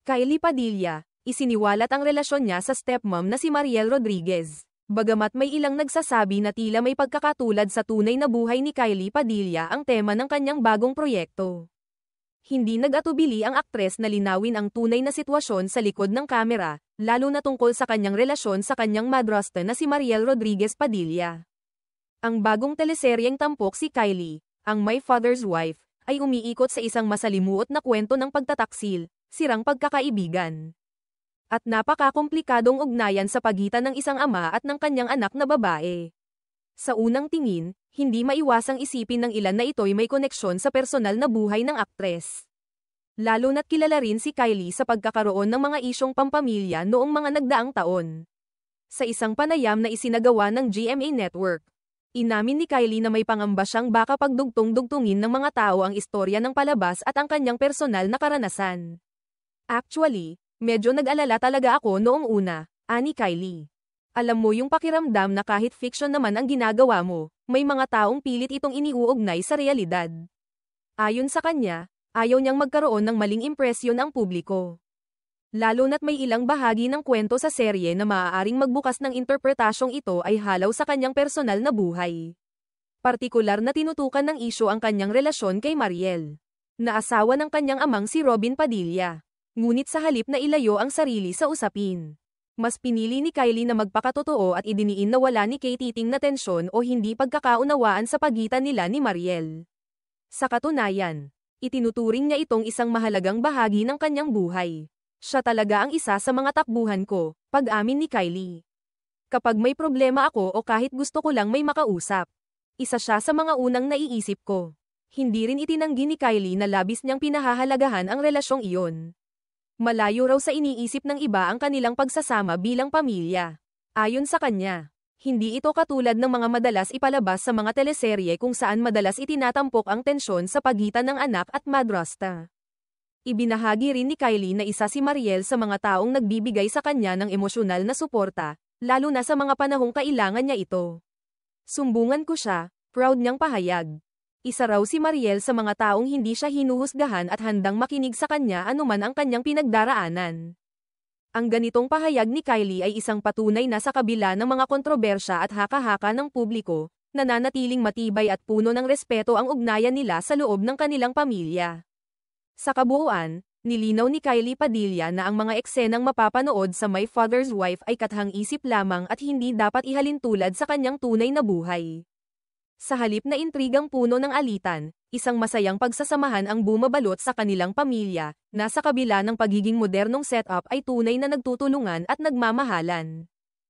Kylie Padilla, isiniwalat ang relasyon niya sa stepmom na si Mariel Rodriguez. Bagamat may ilang nagsasabi na tila may pagkakatulad sa tunay na buhay ni Kylie Padilla ang tema ng kanyang bagong proyekto. Hindi nag-atubili ang aktres na linawin ang tunay na sitwasyon sa likod ng kamera, lalo na tungkol sa kanyang relasyon sa kanyang madrasta na si Mariel Rodriguez Padilla. Ang bagong teleseryeng tampok si Kylie, ang My Father's Wife, ay umiikot sa isang masalimuot na kwento ng pagtataksil, sirang pagkakaibigan, at napakakomplikadong ugnayan sa pagitan ng isang ama at ng kanyang anak na babae. Sa unang tingin, hindi maiwasang isipin ng ilan na ito'y may koneksyon sa personal na buhay ng aktres. Lalo na't kilala rin si Kylie sa pagkakaroon ng mga isyong pampamilya noong mga nagdaang taon. Sa isang panayam na isinagawa ng GMA Network, inamin ni Kylie na may pangamba siyang baka pagdugtong-dugtungin ng mga tao ang istorya ng palabas at ang kanyang personal na karanasan. Actually, medyo nag-alala talaga ako noong una, ani Kylie. Alam mo yung pakiramdam na kahit fiction naman ang ginagawa mo, may mga taong pilit itong iniuugnay sa realidad. Ayon sa kanya, ayaw niyang magkaroon ng maling impresyon ang publiko. Lalo na't may ilang bahagi ng kwento sa serye na maaaring magbukas ng interpretasyong ito ay halaw sa kanyang personal na buhay. Partikular na tinutukan ng isyu ang kanyang relasyon kay Mariel, na asawa ng kanyang amang si Robin Padilla. Ngunit sa halip na ilayo ang sarili sa usapin, mas pinili ni Kylie na magpakatotoo at idiniin na wala ni Kate titing na tensyon o hindi pagkakaunawaan sa pagitan nila ni Mariel. Sa katunayan, itinuturing niya itong isang mahalagang bahagi ng kanyang buhay. Siya talaga ang isa sa mga takbuhan ko, pag-amin ni Kylie. Kapag may problema ako o kahit gusto ko lang may makausap, isa siya sa mga unang naiisip ko. Hindi rin itinanggi ni Kylie na labis niyang pinahahalagahan ang relasyong iyon. Malayo raw sa iniisip ng iba ang kanilang pagsasama bilang pamilya. Ayon sa kanya, hindi ito katulad ng mga madalas ipalabas sa mga teleserye kung saan madalas itinatampok ang tensyon sa pagitan ng anak at madrasta. Ibinahagi rin ni Kylie na isa si Mariel sa mga taong nagbibigay sa kanya ng emosyonal na suporta, lalo na sa mga panahong kailangan niya ito. Sumbungan ko siya, proud niyang pahayag. Isa raw si Mariel sa mga taong hindi siya hinuhusgahan at handang makinig sa kanya anuman ang kanyang pinagdaraanan. Ang ganitong pahayag ni Kylie ay isang patunay na sa kabila ng mga kontrobersya at haka-haka ng publiko, nananatiling matibay at puno ng respeto ang ugnayan nila sa loob ng kanilang pamilya. Sa kabuuan, nilinaw ni Kylie Padilla na ang mga eksenang mapapanood sa My Father's Wife ay kathang-isip lamang at hindi dapat ihalin tulad sa kanyang tunay na buhay. Sa halip na intrigang puno ng alitan, isang masayang pagsasamahan ang bumabalot sa kanilang pamilya, na sa kabila ng pagiging modernong setup ay tunay na nagtutulungan at nagmamahalan.